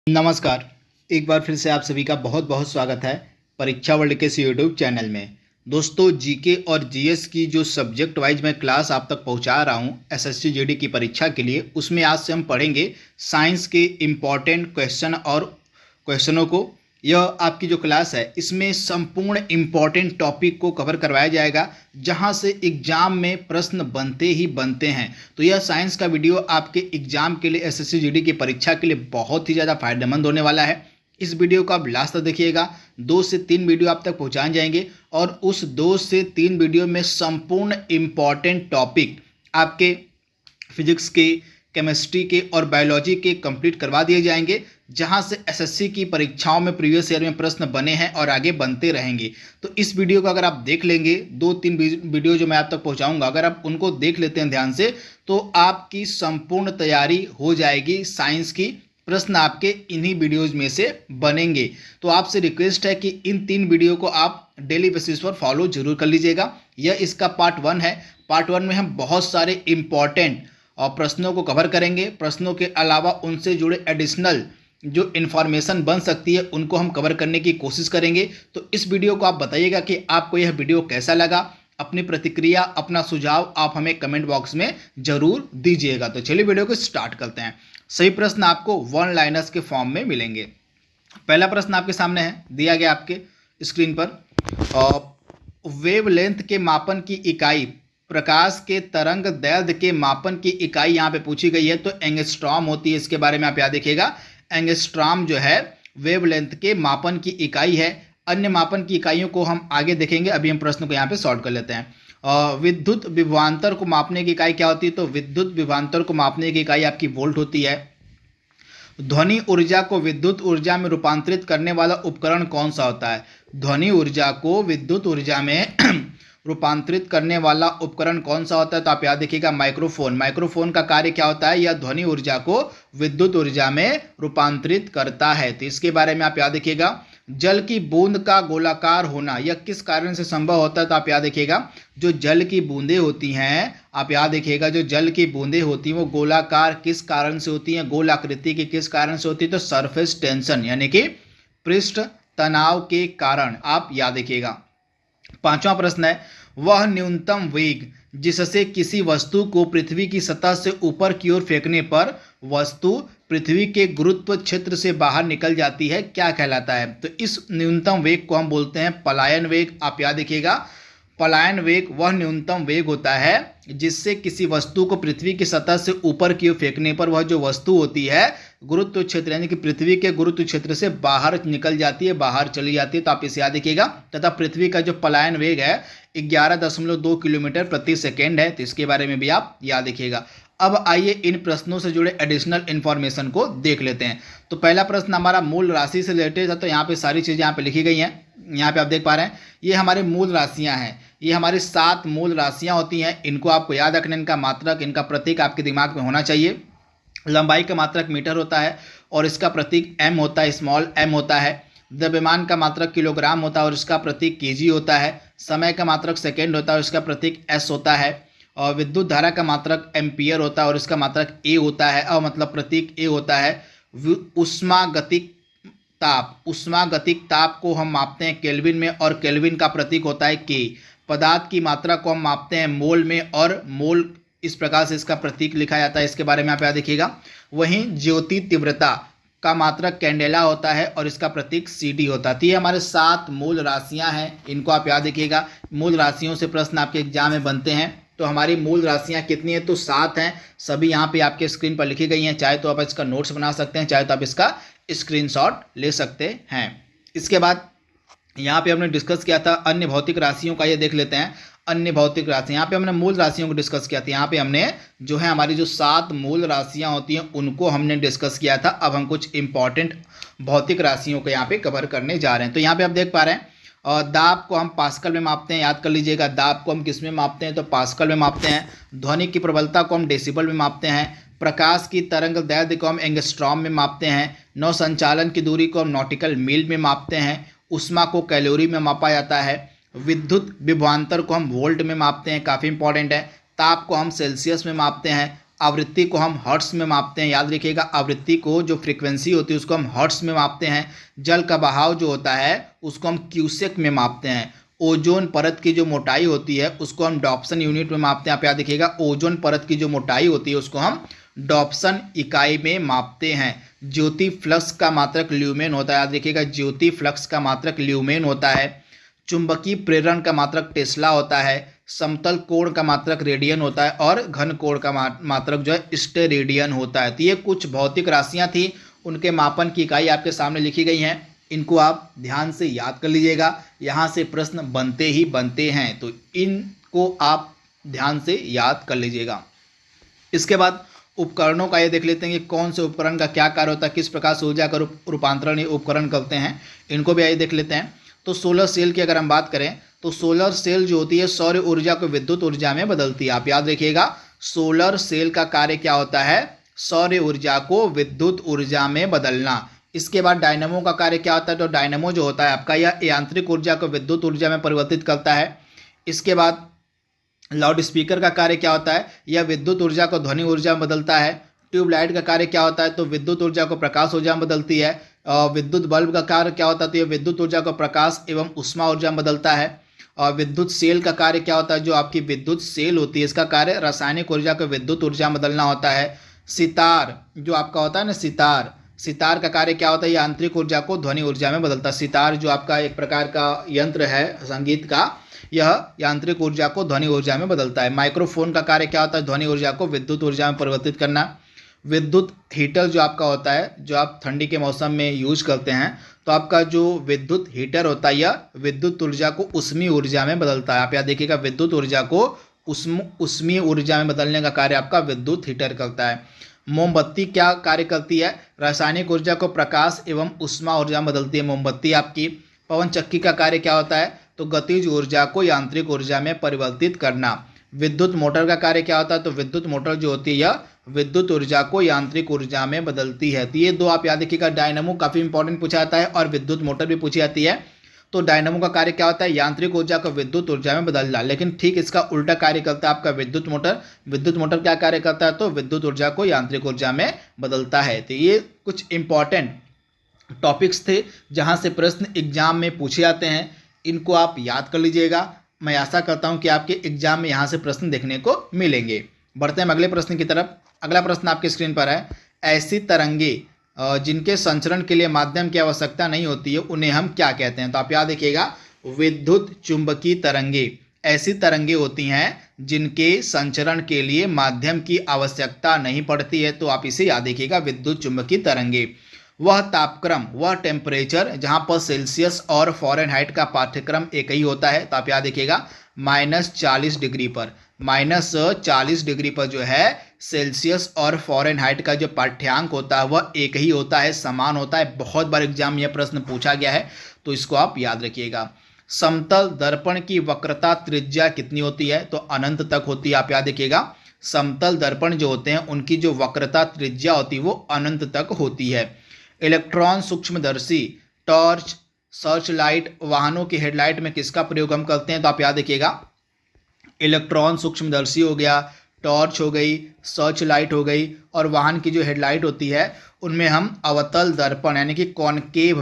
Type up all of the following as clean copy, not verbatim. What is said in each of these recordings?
नमस्कार। एक बार फिर से आप सभी का बहुत बहुत स्वागत है परीक्षा वर्ल्ड के इस यूट्यूब चैनल में। दोस्तों, जीके और जीएस की जो सब्जेक्ट वाइज मैं क्लास आप तक पहुंचा रहा हूं एसएससी जीडी की परीक्षा के लिए, उसमें आज से हम पढ़ेंगे साइंस के इम्पॉर्टेंट क्वेश्चन और क्वेश्चनों को। यह आपकी जो क्लास है इसमें संपूर्ण इम्पॉर्टेंट टॉपिक को कवर करवाया जाएगा, जहां से एग्जाम में प्रश्न बनते ही बनते हैं। तो यह साइंस का वीडियो आपके एग्जाम के लिए एसएससी जीडी की परीक्षा के लिए बहुत ही ज़्यादा फायदेमंद होने वाला है। इस वीडियो को आप लास्ट तक देखिएगा। 2 से 3 वीडियो आप तक पहुंचाए जाएंगे और उस 2 से 3 वीडियो में संपूर्ण इम्पॉर्टेंट टॉपिक आपके फिजिक्स के, केमिस्ट्री के और बायोलॉजी के कंप्लीट करवा दिए जाएंगे, जहां से एसएससी की परीक्षाओं में प्रीवियस ईयर में प्रश्न बने हैं और आगे बनते रहेंगे। तो इस वीडियो को अगर आप देख लेंगे, 2-3 वीडियो जो मैं आप तक पहुंचाऊंगा, अगर आप उनको देख लेते हैं ध्यान से, तो आपकी संपूर्ण तैयारी हो जाएगी। साइंस की प्रश्न आपके इन्हीं वीडियोज में से बनेंगे। तो आपसे रिक्वेस्ट है कि इन 3 वीडियो को आप डेली बेसिस पर फॉलो जरूर कर लीजिएगा। यह इसका पार्ट 1 है। पार्ट 1 में हम बहुत सारे इंपॉर्टेंट और प्रश्नों को कवर करेंगे। प्रश्नों के अलावा उनसे जुड़े एडिशनल जो इन्फॉर्मेशन बन सकती है उनको हम कवर करने की कोशिश करेंगे। तो इस वीडियो को आप बताइएगा कि आपको यह वीडियो कैसा लगा। अपनी प्रतिक्रिया, अपना सुझाव आप हमें कमेंट बॉक्स में जरूर दीजिएगा। तो चलिए वीडियो को स्टार्ट करते हैं। सही प्रश्न आपको वन लाइनर्स के फॉर्म में मिलेंगे। पहला प्रश्न आपके सामने है, दिया गया आपके स्क्रीन पर। वेवलेंथ के मापन की इकाई, प्रकाश के तरंग दैर्ध्य के मापन की इकाई यहाँ पे पूछी गई है, तो एंगस्ट्रॉम होती है। इसके बारे में आप याद रखिएगा। एंगस्ट्रॉम जो है वेवलेंथ के मापन की इकाई है। अन्य मापन की इकाइयों को हम आगे देखेंगे। अभी हम प्रश्न को यहाँ पे सॉल्व कर लेते हैं। विद्युत विभवांतर को मापने की इकाई क्या होती है? तो विद्युत विभवांतर को मापने की इकाई आपकी वोल्ट होती है। ध्वनि ऊर्जा को विद्युत ऊर्जा में रूपांतरित करने वाला उपकरण कौन सा होता है? ध्वनि ऊर्जा को विद्युत ऊर्जा में रूपांतरित करने वाला उपकरण कौन सा होता है? तो आप याद रखिएगा, माइक्रोफोन। माइक्रोफोन का कार्य क्या होता है? यह ध्वनि ऊर्जा को विद्युत ऊर्जा में रूपांतरित करता है। तो इसके बारे में आप याद रखिएगा। जल की बूंद का गोलाकार होना यह किस कारण से संभव होता है? तो आप याद रखिएगा, जो जल की बूंदें होती हैं, आप याद रखिएगा, जो जल की बूंदें होती हैं वो गोलाकार किस कारण से होती हैं? गोल आकृति की किस कारण से होती है? तो सरफेस टेंशन यानी कि पृष्ठ तनाव के कारण। आप याद रखिएगा। 5वां प्रश्न है, वह न्यूनतम वेग जिससे किसी वस्तु को पृथ्वी की सतह से ऊपर की ओर फेंकने पर वस्तु पृथ्वी के गुरुत्व क्षेत्र से बाहर निकल जाती है, क्या कहलाता है? तो इस न्यूनतम वेग को हम बोलते हैं पलायन वेग। आप याद रखिएगा, पलायन वेग वह न्यूनतम वेग होता है जिससे किसी वस्तु को पृथ्वी की सतह से ऊपर की ओर फेंकने पर वह जो वस्तु होती है गुरुत्व क्षेत्र यानी कि पृथ्वी के गुरुत्व क्षेत्र से बाहर निकल जाती है, बाहर चली जाती है। तो आप इसे याद रखिएगा। तथा पृथ्वी का जो पलायन वेग है 11.2 किलोमीटर प्रति सेकेंड है। तो इसके बारे में भी आप याद रखिएगा। अब आइए इन प्रश्नों से जुड़े एडिशनल इन्फॉर्मेशन को देख लेते हैं। तो पहला प्रश्न हमारा मूल राशि से रिलेटेड है। तो यहाँ पे सारी चीज़ें यहाँ पे लिखी गई हैं। यहाँ पे आप देख पा रहे हैं, ये हमारे मूल राशियाँ हैं। ये हमारी 7 मूल राशियाँ होती हैं। इनको आपको याद रखना, इनका मात्रक, इनका प्रतीक आपके दिमाग में होना चाहिए। लंबाई का मात्रक मीटर होता है और इसका प्रतीक m होता है, स्मॉल m होता है। द्रव्यमान का मात्रक किलोग्राम होता है और इसका प्रतीक केजी होता है। समय का मात्रक सेकेंड होता है और इसका प्रतीक s होता है। और विद्युत धारा का मात्रक एम्पियर होता है और इसका मात्रक a होता है, और मतलब प्रतीक a होता है। उष्मागतिक ताप को हम मापते हैं केल्विन में और केल्विन का प्रतीक होता है K। पदार्थ की मात्रा को हम मापते हैं मोल में और मोल इस प्रकार से इसका प्रतीक लिखा जाता है। इसके बारे में आप याद रखिएगा। वहीं ज्योति तीव्रता का मात्रक कैंडेला होता है और इसका प्रतीक CD होता है। तो ये हमारे 7 मूल राशियां हैं, इनको आप याद रखिएगा। मूल राशियों से प्रश्न आपके एग्जाम में बनते हैं। तो हमारी मूल राशियां कितनी है? तो 7 हैं। सभी यहाँ पे आपके स्क्रीन पर लिखी गई हैं। चाहे तो आप इसका नोट्स बना सकते हैं, चाहे तो आप इसका स्क्रीनशॉट ले सकते हैं। इसके बाद यहाँ पे हमने डिस्कस किया था अन्य भौतिक राशियों का, ये देख लेते हैं। अन्य भौतिक राशि, यहाँ पे हमने मूल राशियों को डिस्कस किया था। यहाँ पे हमने जो है हमारी जो 7 मूल राशियाँ होती हैं उनको हमने डिस्कस किया था। अब हम कुछ इंपॉर्टेंट भौतिक राशियों को यहाँ पे कवर करने जा रहे हैं। तो यहाँ पे आप देख पा रहे हैं, और दाब को हम पास्कल में मापते हैं। याद कर लीजिएगा, दाब को हम किस में मापते हैं? तो पास्कल में मापते हैं। ध्वनि की प्रबलता को हम डेसिबल में मापते हैं। प्रकाश की तरंग दैर्ध्य को हम एंगस्ट्रॉम में मापते हैं। नौ संचालन की दूरी को हम नॉटिकल मील में मापते हैं। ऊष्मा को कैलोरी में मापा जाता है। विद्युत विभवांतर को हम वोल्ट में मापते हैं, काफ़ी इंपॉर्टेंट है। ताप को हम सेल्सियस में मापते हैं। आवृत्ति को हम हर्ट्स में मापते हैं, याद रखिएगा। आवृत्ति को जो फ्रीक्वेंसी होती है उसको हम हर्ट्स में मापते हैं। जल का बहाव जो होता है उसको हम क्यूसेक में मापते हैं। ओजोन परत की जो मोटाई होती है उसको हम डॉप्सन यूनिट में मापते हैं। आप याद रखिएगा, ओजोन परत की जो मोटाई होती है उसको हम डॉप्सन इकाई में मापते हैं। ज्योति फ्लक्स का मात्रक ल्यूमेन होता है, याद रखिएगा, ज्योति फ्लक्स का मात्रक ल्यूमेन होता है। चुंबकीय प्रेरण का मात्रक टेस्ला होता है। समतल कोण का मात्रक रेडियन होता है और घन कोण का मात्रक जो है स्टेरेडियन होता है। तो ये कुछ भौतिक राशियां थी, उनके मापन की इकाई आपके सामने लिखी गई हैं। इनको आप ध्यान से याद कर लीजिएगा, यहाँ से प्रश्न बनते ही बनते हैं, तो इनको आप ध्यान से याद कर लीजिएगा। इसके बाद उपकरणों का ये देख लेते हैं कि कौन से उपकरण का क्या कार्य होता है, किस प्रकार से ऊर्जा का रूपांतरण ये उपकरण करते हैं, इनको भी आइए देख लेते हैं। तो सोलर सेल की अगर हम बात करें तो सोलर सेल जो होती है सौर ऊर्जा को विद्युत ऊर्जा में बदलती है। आप याद रखिएगा, सोलर सेल का कार्य क्या होता है, सौर ऊर्जा को विद्युत ऊर्जा में बदलना। इसके बाद डायनेमो का कार्य क्या होता है, तो डायनेमो जो होता है आपका यह यांत्रिक ऊर्जा को विद्युत ऊर्जा में परिवर्तित करता है। इसके बाद लाउड स्पीकर का कार्य क्या होता है, यह विद्युत ऊर्जा को ध्वनि ऊर्जा में बदलता है। ट्यूबलाइट का कार्य क्या होता है, तो विद्युत ऊर्जा को प्रकाश ऊर्जा में बदलती है। विद्युत बल्ब का कार्य क्या होता है, तो यह विद्युत ऊर्जा को प्रकाश एवं ऊष्मा ऊर्जा में बदलता है। और विद्युत सेल का कार्य क्या होता है, जो आपकी विद्युत सेल होती है इसका कार्य रासायनिक ऊर्जा को विद्युत ऊर्जा में बदलना होता है। सितार जो आपका होता है ना, सितार का कार्य क्या होता है, यांत्रिक ऊर्जा को ध्वनि ऊर्जा में बदलता है। सितार जो आपका एक प्रकार का यंत्र है संगीत का, यह यांत्रिक ऊर्जा को ध्वनि ऊर्जा में बदलता है। माइक्रोफोन का कार्य क्या होता है, ध्वनि ऊर्जा को विद्युत ऊर्जा में परिवर्तित करना। विद्युत हीटर जो आपका होता है, जो आप ठंडी के मौसम में यूज करते हैं, तो आपका जो विद्युत हीटर होता है यह विद्युत ऊर्जा को उष्मीय ऊर्जा में बदलता है। आप यहाँ देखिएगा, विद्युत ऊर्जा को उष्मीय ऊर्जा में बदलने का कार्य आपका विद्युत हीटर करता है। मोमबत्ती क्या कार्य करती है, रासायनिक ऊर्जा को प्रकाश एवं ऊष्मा ऊर्जा में बदलती है मोमबत्ती आपकी। पवन चक्की का कार्य क्या होता है, तो गतिज ऊर्जा को यांत्रिक ऊर्जा में परिवर्तित करना। विद्युत मोटर का कार्य क्या होता है, तो विद्युत मोटर जो होती है यह विद्युत ऊर्जा को यांत्रिक ऊर्जा में बदलती है। तो ये दो आप याद रखिएगा, डायनामो काफ़ी इंपॉर्टेंट पूछा जाता है और विद्युत मोटर भी पूछी जाती है। तो डायनामो का कार्य क्या होता है, यांत्रिक ऊर्जा को विद्युत ऊर्जा में बदलना, लेकिन ठीक इसका उल्टा कार्य करता है आपका विद्युत मोटर। विद्युत मोटर क्या कार्य करता है, तो विद्युत ऊर्जा को यांत्रिक ऊर्जा में बदलता है। तो ये कुछ इंपॉर्टेंट टॉपिक्स थे जहाँ से प्रश्न एग्जाम में पूछे जाते हैं, इनको आप याद कर लीजिएगा। मैं आशा करता हूँ कि आपके एग्जाम में यहाँ से प्रश्न देखने को मिलेंगे। बढ़ते हैं अगले प्रश्न की तरफ। अगला प्रश्न आपके स्क्रीन पर है, ऐसी तरंगे जिनके संचरण के लिए माध्यम की आवश्यकता नहीं होती है उन्हें हम क्या कहते हैं। तो आप याद रखिएगा, विद्युत चुंबकीय तरंगे ऐसी तरंगे होती हैं जिनके संचरण के लिए माध्यम की आवश्यकता नहीं पड़ती है। तो आप इसे याद रखिएगा, विद्युत चुंबकीय तरंगे। वह तापक्रम, वह टेम्परेचर जहाँ पर सेल्सियस और फ़ारेनहाइट का पाठ्यक्रम एक ही होता है। तो आप याद रखिएगा, -40 डिग्री पर, -40 डिग्री पर जो है सेल्सियस और फ़ारेनहाइट का जो पाठ्यांक होता है वह एक ही होता है, समान होता है। बहुत बार एग्जाम में यह प्रश्न पूछा गया है, तो इसको आप याद रखिएगा। समतल दर्पण की वक्रता त्रिज्या कितनी होती है, तो अनंत तक होती है। आप याद रखिएगा, समतल दर्पण जो होते हैं उनकी जो वक्रता त्रिज्या होती है वो अनंत तक होती है। इलेक्ट्रॉन सूक्ष्मदर्शी, टॉर्च, सर्च लाइट, वाहनों की हेडलाइट में किसका प्रयोग हम करते हैं। तो आप याद रखिएगा, इलेक्ट्रॉन सूक्ष्मदर्शी हो गया, टॉर्च हो गई, सर्च लाइट हो गई, और वाहन की जो हेडलाइट होती है उनमें हम अवतल दर्पण यानी कि कॉनकेव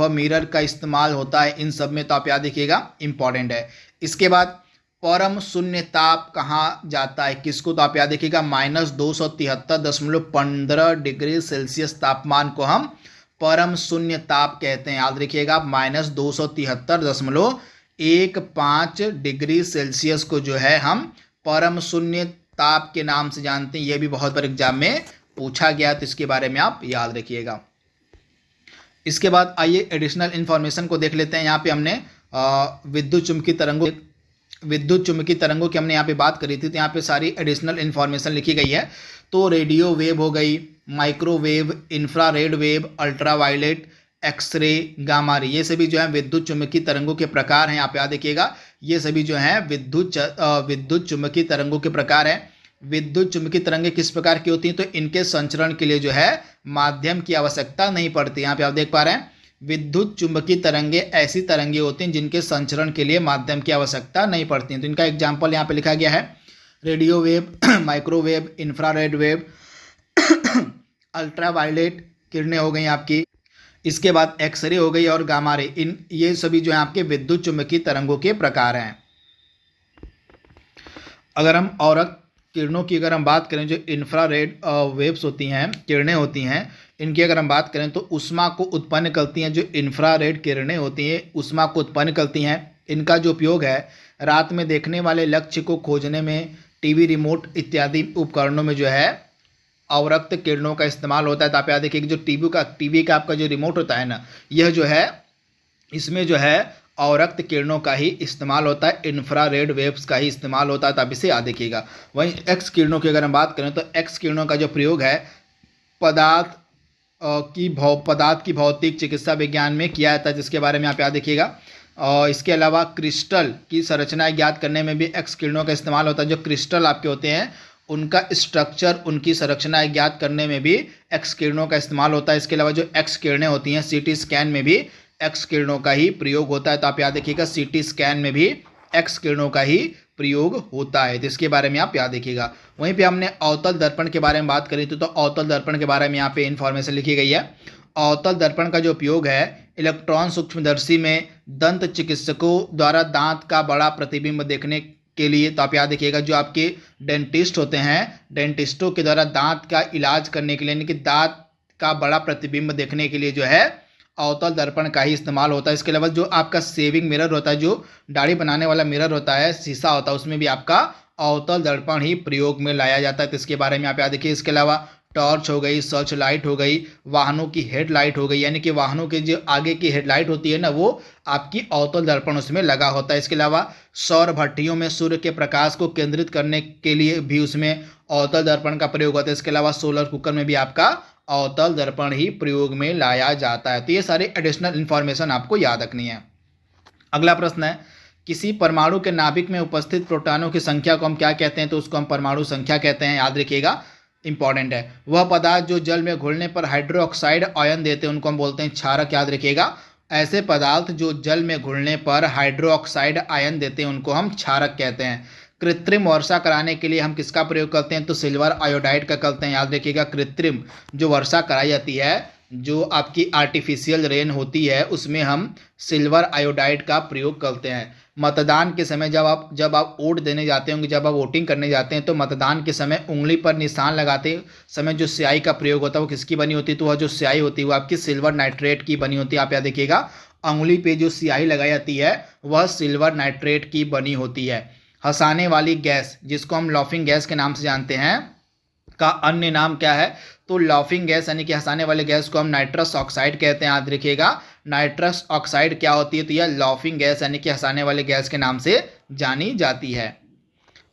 मिरर का इस्तेमाल होता है इन सब में। तो आप याद रखिएगा, इंपॉर्टेंट है। इसके बाद परम शून्य ताप कहाँ जाता है, किसको, तो आप याद रखिएगा, -273.15 डिग्री सेल्सियस तापमान को हम परम शून्य ताप कहते हैं। याद रखिएगा, -273.15 डिग्री सेल्सियस को जो है हम परम शून्य ताप के नाम से जानते हैं। यह भी बहुत बार एग्जाम में पूछा गया, तो इसके बारे में आप याद रखिएगा। इसके बाद आइए एडिशनल इन्फॉर्मेशन को देख लेते हैं। यहाँ पे हमने विद्युत चुंबकीय तरंगों की हमने यहाँ पे बात करी थी, तो यहाँ पे सारी एडिशनल इन्फॉर्मेशन लिखी गई है। तो रेडियो वेव हो गई, microwave, infrared wave, ultraviolet, X ray, gamma ray, ये सभी जो है विद्युत चुंबकीय तरंगों के प्रकार हैं। आप याद रखिएगा, ये सभी जो हैं विद्युत चुंबकीय तरंगों के प्रकार हैं। विद्युत चुंबकीय तरंगें किस प्रकार की होती हैं, तो इनके संचरण के लिए जो है माध्यम की आवश्यकता नहीं पड़ती। यहाँ पे आप देख पा रहे हैं, विद्युत चुंबकीय तरंगे ऐसी तरंगे होती हैं जिनके संचरण के लिए माध्यम की आवश्यकता नहीं पड़ती है। तो इनका एग्जाम्पल यहाँ पे लिखा गया है, radio wave, microwave, infrared wave, ultraviolet किरणें हो गई आपकी। इसके बाद एक्सरे हो गई और गामा रे। ये सभी जो है आपके विद्युत चुंबकीय तरंगों के प्रकार हैं। अगर हम औरक किरणों की अगर हम बात करें, जो इंफ्रारेड वेव्स होती हैं, किरणें होती हैं, इनकी अगर हम बात करें तो ऊष्मा को उत्पन्न करती हैं। जो इंफ्रारेड किरणें होती हैं ऊष्मा को उत्पन्न करती हैं। इनका जो उपयोग है रात में देखने वाले लक्ष्य को खोजने में, टीवी रिमोट इत्यादि उपकरणों में जो है अवरक्त किरणों का इस्तेमाल होता है। तो आप याद देखिए कि जो टीवी का आपका जो रिमोट होता है ना, यह जो है इसमें जो है अवरक्त किरणों का ही इस्तेमाल होता है, इंफ्रारेड वेव्स का ही इस्तेमाल होता है। तो आप इसे याद रखिएगा। वहीं एक्स किरणों की अगर हम बात करें तो एक्स किरणों का जो प्रयोग है पदार्थ की भौतिक चिकित्सा विज्ञान में किया जाता है, जिसके बारे में आप याद रखिएगा। और इसके अलावा क्रिस्टल की संरचना ज्ञात करने में भी एक्स किरणों का इस्तेमाल होता है। जो क्रिस्टल आपके होते हैं उनका स्ट्रक्चर, उनकी संरचना ज्ञात करने में भी एक्स किरणों का इस्तेमाल होता है। इसके अलावा जो एक्स किरणें होती हैं सीटी स्कैन में भी एक्स किरणों का ही प्रयोग होता है। तो आप याद रखिएगा सीटी स्कैन में भी एक्स किरणों का ही प्रयोग होता है, तो इसके बारे में आप याद रखिएगा। वहीं पे हमने अवतल दर्पण के बारे में बात करी थी, तो अवतल दर्पण के बारे में यहाँ पे इन्फॉर्मेशन लिखी गई है। अवतल दर्पण का जो उपयोग है इलेक्ट्रॉन सूक्ष्मदर्शी में दंत चिकित्सकों द्वारा दांत का बड़ा प्रतिबिंब देखने के लिए। तो आप याद रखिएगा जो आपके डेंटिस्ट होते हैं, डेंटिस्टों के द्वारा दांत का इलाज करने के लिए, यानी कि दांत का बड़ा प्रतिबिंब देखने के लिए जो है अवतल दर्पण का ही इस्तेमाल होता है। इसके अलावा जो आपका सेविंग मिरर होता है, जो दाढ़ी बनाने वाला मिरर होता है, शीशा होता है, उसमें भी आपका अवतल दर्पण ही प्रयोग में लाया जाता है। तो इसके बारे में आप याद रखिए। इसके अलावा टॉर्च हो गई, सर्च लाइट हो गई, वाहनों की हेडलाइट हो गई, यानी कि वाहनों के जो आगे की हेडलाइट होती है ना, वो आपकी अवतल दर्पण उसमें लगा होता है। इसके अलावा सौर भट्टियों में सूर्य के प्रकाश को केंद्रित करने के लिए भी उसमें अवतल दर्पण का प्रयोग होता है। इसके अलावा सोलर कुकर में भी आपका अवतल दर्पण ही प्रयोग में लाया जाता है। तो ये सारे एडिशनल इंफॉर्मेशन आपको याद रखनी है। अगला प्रश्न है, किसी परमाणु के नाभिक में उपस्थित प्रोटॉनों की संख्या को हम क्या कहते हैं? तो उसको हम परमाणु संख्या कहते हैं, याद रखिएगा, इंपॉर्टेंट है। वह पदार्थ जो जल में घुलने पर हाइड्रोक्साइड आयन देते हैं उनको हम बोलते हैं क्षारक, याद रखिएगा। ऐसे पदार्थ जो जल में घुलने पर हाइड्रोक्साइड आयन देते हैं उनको हम क्षारक कहते हैं। कृत्रिम वर्षा कराने के लिए हम किसका प्रयोग करते हैं? तो सिल्वर आयोडाइड का करते हैं, याद रखिएगा। कृत्रिम जो वर्षा कराई जाती है, जो आपकी आर्टिफिशियल रेन होती है, उसमें हम सिल्वर आयोडाइड का प्रयोग करते हैं। मतदान के समय जब आप वोट देने जाते होंगे, जब आप वोटिंग करने जाते हैं, तो मतदान के समय उंगली पर निशान लगाते समय जो स्याही का प्रयोग होता है वो किसकी बनी होती है? तो वह जो स्याही होती है वो आपकी सिल्वर नाइट्रेट की बनी होती है। आप याद देखिएगा, उंगली पे जो स्याही लगाई जाती है वह सिल्वर नाइट्रेट की बनी होती है। हंसाने वाली गैस, जिसको हम लाफिंग गैस के नाम से जानते हैं, का अन्य नाम क्या है? तो लाफिंग गैस यानी कि हंसाने वाले गैस को हम नाइट्रस ऑक्साइड कहते हैं, याद रखिएगा। नाइट्रस ऑक्साइड क्या होती है? तो यह लाफिंग गैस यानी कि हंसाने वाले गैस के नाम से जानी जाती है।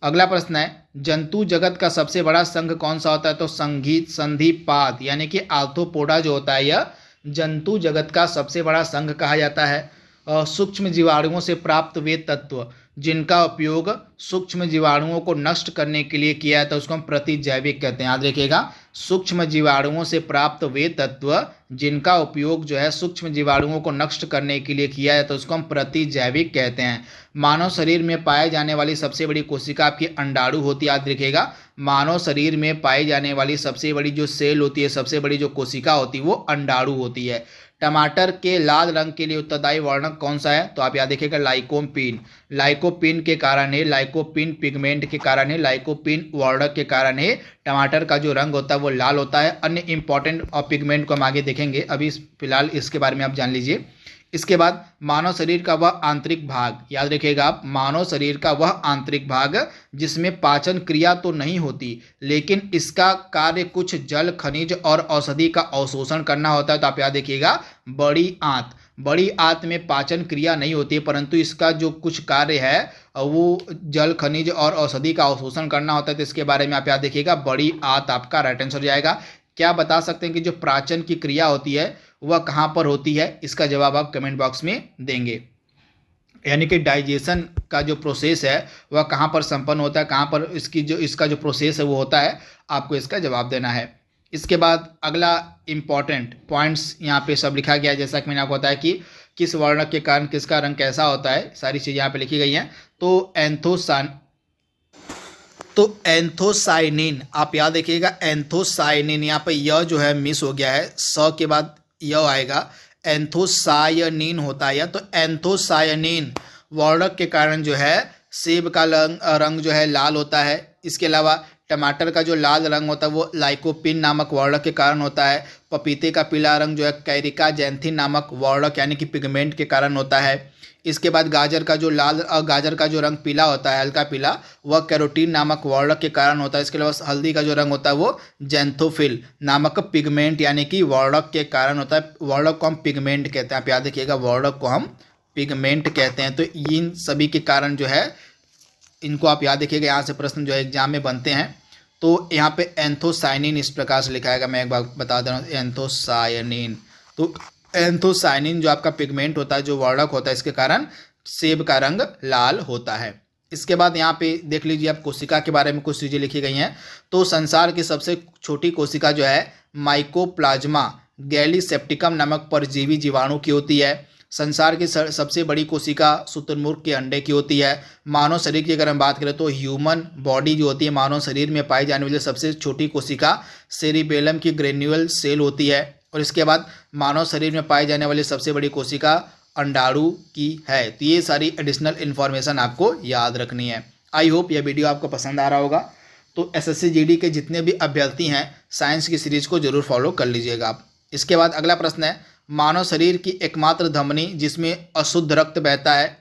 अगला प्रश्न है, जंतु जगत का सबसे बड़ा संघ कौन सा होता है? तो संधिपाद यानी कि आर्थ्रोपोडा जो होता है यह जंतु जगत का सबसे बड़ा संघ कहा जाता है। सूक्ष्म जीवाणुओं से प्राप्त वे तत्व जिनका उपयोग सूक्ष्म जीवाणुओं को नष्ट करने के लिए किया जाता है उसको हम प्रतिजैविक कहते हैं, याद रखिएगा। सूक्ष्म जीवाणुओं से प्राप्त वे तत्व जिनका उपयोग जो है सूक्ष्म जीवाणुओं को नष्ट करने के लिए किया जाता है उसको हम प्रतिजैविक कहते हैं। मानव शरीर में पाए जाने वाली सबसे बड़ी कोशिका आपकी अंडाणु होती है, याद रखिएगा। मानव शरीर में पाई जाने वाली सबसे बड़ी जो सेल होती है, सबसे बड़ी जो कोशिका होती है वो अंडाणु होती है। टमाटर के लाल रंग के लिए उत्तरदायी वर्णक कौन सा है? तो आप याद रखिएगा, लाइकोपीन। लाइकोपीन के कारण है, लाइकोपीन पिगमेंट के कारण है, लाइकोपीन वर्णक के कारण है टमाटर का जो रंग होता है वो लाल होता है। अन्य इंपॉर्टेंट पिगमेंट को हम आगे देखेंगे, अभी फिलहाल इसके बारे में आप जान लीजिए। इसके बाद मानव शरीर का वह आंतरिक भाग, याद रखिएगा आप, मानव शरीर का वह आंतरिक भाग जिसमें पाचन क्रिया तो नहीं होती लेकिन इसका कार्य कुछ जल, खनिज और औषधि का अवशोषण करना होता है। तो आप याद रखिएगा, बड़ी आंत। बड़ी आंत में पाचन क्रिया नहीं होती है परंतु इसका जो कुछ कार्य है वो जल, खनिज और औषधि का अवशोषण करना होता है। तो इसके बारे में आप याद रखिएगा, बड़ी आंत आपका राइट आंसर हो जाएगा। क्या बता सकते हैं कि जो प्राचन की क्रिया होती है वह कहाँ पर होती है? इसका जवाब आप कमेंट बॉक्स में देंगे। यानी कि डाइजेशन का जो प्रोसेस है वह कहाँ पर संपन्न होता है, कहाँ पर इसका जो प्रोसेस है वो होता है, आपको इसका जवाब देना है। इसके बाद अगला इंपॉर्टेंट पॉइंट्स यहाँ पे सब लिखा गया है, जैसा कि मैंने आपको बताया कि किस वर्णक के कारण किसका रंग कैसा होता है, सारी चीज़ें यहाँ पे लिखी गई हैं। तो तो एंथोसाइनिन, आप याद रखिएगा एंथोसाइनिन, यहाँ पे यह जो है मिस हो गया है, स के बाद यह आएगा, एंथोसायनिन होता है यह। तो एंथोसायनिन वर्णक के कारण जो है सेब का रंग जो है लाल होता है। इसके अलावा टमाटर का जो लाल रंग होता है वो लाइकोपिन नामक वर्णक के कारण होता है। पपीते का पीला रंग जो है कैरिका जैंथिन नामक वर्णक यानी कि पिगमेंट के कारण होता है। इसके बाद गाजर का जो रंग पीला होता है, हल्का पीला, वह कैरोटीन नामक वर्णक के कारण होता है। इसके अलावा हल्दी का जो रंग होता है वो जैंथोफिल नामक पिगमेंट यानी कि वर्णक के कारण होता है। वर्णक को हम पिगमेंट कहते हैं, आप याद रखिएगा वर्णक को हम पिगमेंट कहते हैं। तो इन सभी के कारण जो है इनको आप याद रखिएगा, यहाँ से प्रश्न जो है एग्जाम में बनते हैं। तो यहाँ पे एंथोसाइनिन इस प्रकार से लिखा है, मैं एक बार बता दे रहा हूँ, एंथोसाइनिन। तो एंथोसाइनिन जो आपका पिगमेंट होता है, जो वर्णक होता है, इसके कारण सेब का रंग लाल होता है। इसके बाद यहाँ पे देख लीजिए आप कोशिका के बारे में कुछ चीज़ें लिखी गई हैं। तो संसार की सबसे छोटी कोशिका जो है माइकोप्लाज्मा गैलीसेप्टिकम नामक परजीवी जीवाणु की होती है। संसार की सबसे बड़ी कोशिका शुतुरमुर्ग के अंडे की होती है। मानव शरीर की अगर हम बात करें तो ह्यूमन बॉडी जो होती है, मानव शरीर में पाई जाने वाली सबसे छोटी कोशिका सेरिबेलम की ग्रेन्यूल सेल होती है। और इसके बाद मानव शरीर में पाई जाने वाली सबसे बड़ी कोशिका अंडाणु की है। तो ये सारी एडिशनल इन्फॉर्मेशन आपको याद रखनी है। आई होप यह वीडियो आपको पसंद आ रहा होगा। तो एसएससी जीडी के जितने भी अभ्यर्थी हैं साइंस की सीरीज को जरूर फॉलो कर लीजिएगा आप। इसके बाद अगला प्रश्न है, मानव शरीर की एकमात्र धमनी जिसमें अशुद्ध रक्त बहता है।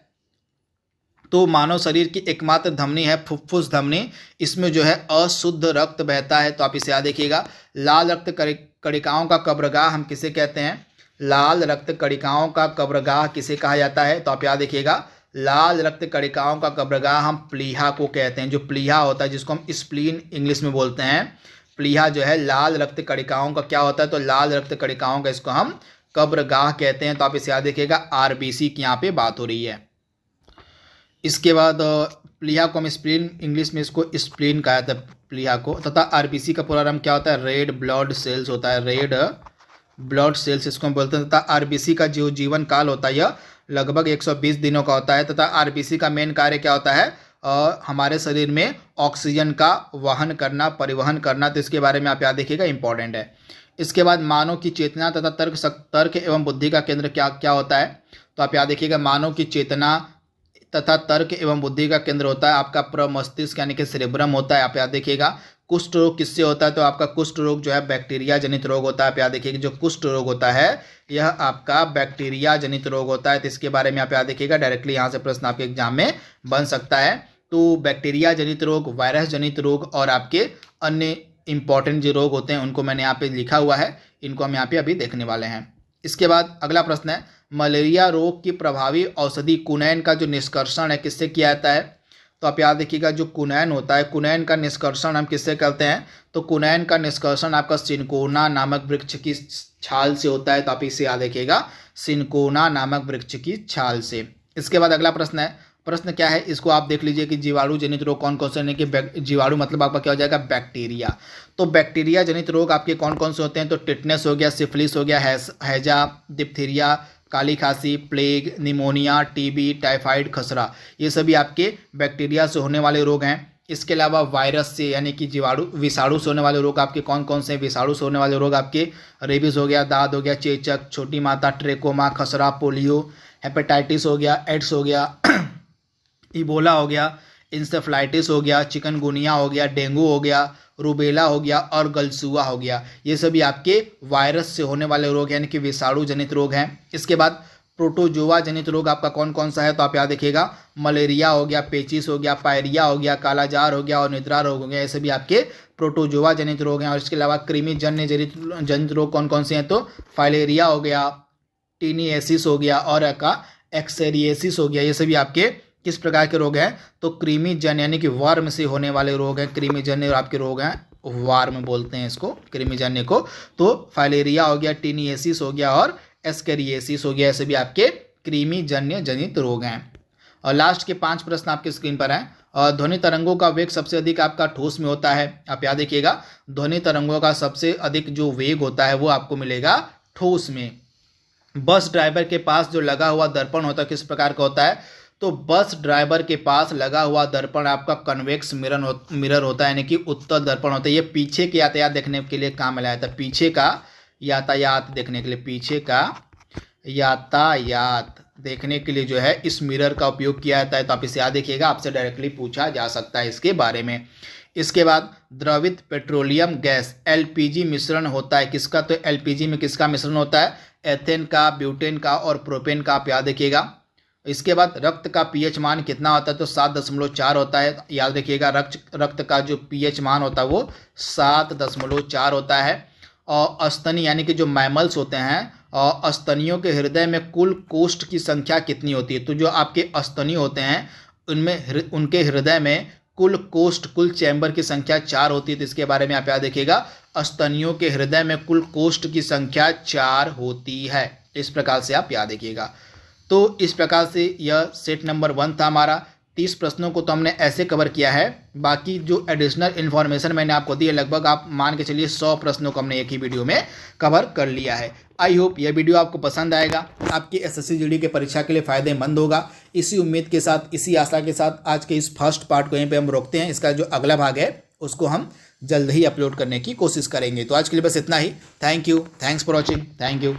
तो मानव शरीर की एकमात्र धमनी है फुफ्फुस धमनी, इसमें जो है अशुद्ध रक्त बहता है। तो आप इसे याद रखिएगा। लाल रक्त कणिकाओं का कब्रगाह हम किसे कहते हैं? लाल रक्त कणिकाओं का कब्रगाह किसे कहा जाता है? तो आप याद रखिएगा, लाल रक्त कणिकाओं का कब्रगाह हम प्लीहा को कहते हैं। जो प्लीहा होता है, जिसको हम स्प्लीन इंग्लिश में बोलते हैं, प्लीहा जो है लाल रक्त कणिकाओं का क्या होता है? तो लाल रक्त कणिकाओं का इसको हम कब्रगाह कहते हैं। तो आप इसे याद रखिएगा, आरबीसी की यहाँ पे बात हो रही है। इसके बाद प्लीहा को हम स्प्लीन इंग्लिश में इसको स्प्लीन कहा जाता है प्लीहा को। तथा आरबीसी का पूरा नाम क्या होता है? रेड ब्लड सेल्स होता है, रेड ब्लड सेल्स इसको हम बोलते हैं। तथा आरबीसी का जो जीवन काल होता है यह लगभग 120 दिनों का होता है। तथा आरबीसी का मेन कार्य क्या होता है? हमारे शरीर में ऑक्सीजन का वहन करना, परिवहन करना। तो इसके बारे में आप याद रखिएगा, इंपॉर्टेंट है। इसके बाद मानव की चेतना तथा तर्क एवं बुद्धि का केंद्र क्या क्या होता है? तो आप याद रखिएगा, मानव की चेतना तथा तर्क एवं बुद्धि का केंद्र होता है आपका प्रमस्तिष्क यानी कि सेरेब्रम होता है। आप याद रखिएगा। कुष्ठ रोग किससे होता है? तो आपका कुष्ठ रोग जो है बैक्टीरिया जनित रोग होता है। आप याद रखिएगा, जो कुष्ठ रोग होता है यह आपका बैक्टीरिया जनित रोग होता है। तो इसके बारे में आप याद रखिएगा, डायरेक्टली यहाँ से प्रश्न आपके एग्जाम में बन सकता है। तो बैक्टीरिया जनित रोग, वायरस जनित रोग और आपके अन्य इंपॉर्टेंट जो रोग होते हैं उनको मैंने यहाँ पे लिखा हुआ है, इनको हम यहाँ पे अभी देखने वाले हैं। इसके बाद अगला प्रश्न है, मलेरिया रोग की प्रभावी औषधि कुनैन का जो निष्कर्षण है किससे किया जाता है? तो आप याद रखिएगा, जो कुनैन होता है, कुनैन का निष्कर्षण हम किससे करते हैं? तो कुनैन का निष्कर्षण आपका सिनकोना नामक वृक्ष की छाल से होता है। तो आप इसे याद रखिएगा, सिनकोना नामक वृक्ष की छाल से। इसके बाद अगला प्रश्न है, प्रश्न क्या है इसको आप देख लीजिए कि जीवाणु जनित रोग कौन कौन से हैं। कि जीवाणु मतलब आपका क्या हो जाएगा? बैक्टीरिया। तो बैक्टीरिया जनित रोग आपके कौन कौन से होते हैं? तो टिटनेस हो गया, सिफिलिस हो गया, हैजा, डिप्थीरिया, काली खांसी, प्लेग, निमोनिया, टीबी, टाइफाइड, खसरा, ये सभी आपके बैक्टीरिया से होने वाले रोग हैं। इसके अलावा वायरस से यानी कि विषाणु से होने वाले रोग आपके कौन कौन से हैं? विषाणु से होने वाले रोग आपके रेबीज हो गया, दाद हो गया, चेचक, छोटी माता, ट्रेकोमा, खसरा, पोलियो, हेपेटाइटिस हो गया, एड्स हो गया, इबोला हो गया, इंसेफ्लाइटिस हो गया, चिकनगुनिया हो गया, डेंगू हो गया, रूबेला हो गया और गलसुआ हो गया। ये सभी आपके वायरस से होने वाले रोग यानी कि विषाणु जनित रोग हैं। इसके बाद प्रोटोजोआ जनित रोग आपका कौन कौन सा है? तो आप याद रखिएगा, मलेरिया हो गया, पेचिस हो गया, पायरिया हो गया, कालाजार हो गया और निद्रा रोग हो गया। ये सभी आपके प्रोटोजोआ जनित रोग हैं। और इसके अलावा कृमि जन्य जनित रोग कौन कौन से हैं? तो फाइलेरिया हो गया, टीनिएसिस हो गया और एक्सेरिएसिस हो गया। ये सभी आपके किस प्रकार के रोग हैं? तो कृमि जन्य यानी कि वर्म से होने वाले रोग हैं। कृमि जन्य आपके रोग हैं, वर्म बोलते हैं इसको, कृमि जन्य को। तो फाइलेरिया हो गया, टीनिएसिस हो गया और एस्केरिएसिस हो गया। ऐसे भी आपके कृमि जन्य जनित रोग हैं। और लास्ट के 5 प्रश्न आपके स्क्रीन पर हैं। और ध्वनि तरंगों का वेग सबसे अधिक आपका ठोस में होता है। आप याद रखिएगा, ध्वनि तरंगों का सबसे अधिक जो वेग होता है वो आपको मिलेगा ठोस में। बस ड्राइवर के पास जो लगा हुआ दर्पण होता है किस प्रकार का होता है? तो बस ड्राइवर के पास लगा हुआ दर्पण आपका कन्वेक्स मिरर होता है, यानी कि उत्तल दर्पण होता है। ये पीछे के यातायात देखने के लिए काम में लाया था, पीछे का यातायात देखने के लिए, पीछे का यातायात देखने के लिए जो है इस मिरर का उपयोग किया जाता है। तो आप इसे याद देखिएगा, आपसे डायरेक्टली पूछा जा सकता है इसके बारे में। इसके बाद द्रवित पेट्रोलियम गैस एलपीजी मिश्रण होता है किसका? तो एलपीजी में किसका मिश्रण होता है? एथेन का, ब्यूटेन का और प्रोपेन का, आप याद रखिएगा। इसके बाद रक्त का पीएच मान कितना होता है? तो 7.4 होता है, याद रखिएगा। रक्त का जो पीएच मान होता है वो 7.4 होता है। और स्तनी यानी कि जो मैमल्स होते हैं, और स्तनियों के हृदय में कुल कोष्ठ की संख्या कितनी होती है? तो जो आपके स्तनी होते हैं उनमें उनके हृदय में कुल कोष्ठ, कुल चैम्बर की संख्या 4 होती है। तो इसके बारे में आप याद रखिएगा, स्तनियों के हृदय में कुल कोष्ठ की संख्या 4 होती है। इस प्रकार से आप याद रखिएगा। तो इस प्रकार से यह सेट नंबर 1 था हमारा। 30 प्रश्नों को तो हमने ऐसे कवर किया है। बाकी जो एडिशनल इन्फॉर्मेशन मैंने आपको दी है, लगभग आप मान के चलिए 100 प्रश्नों को हमने एक ही वीडियो में कवर कर लिया है। आई होप यह वीडियो आपको पसंद आएगा, आपकी एसएससी जीडी के परीक्षा के लिए फ़ायदेमंद होगा। इसी उम्मीद के साथ, इसी आशा के साथ आज के इस फर्स्ट पार्ट को यहीं पे हम रोकते हैं। इसका जो अगला भाग है उसको हम जल्द ही अपलोड करने की कोशिश करेंगे। तो आज के लिए बस इतना ही। Thank you, thanks for watching, thank you.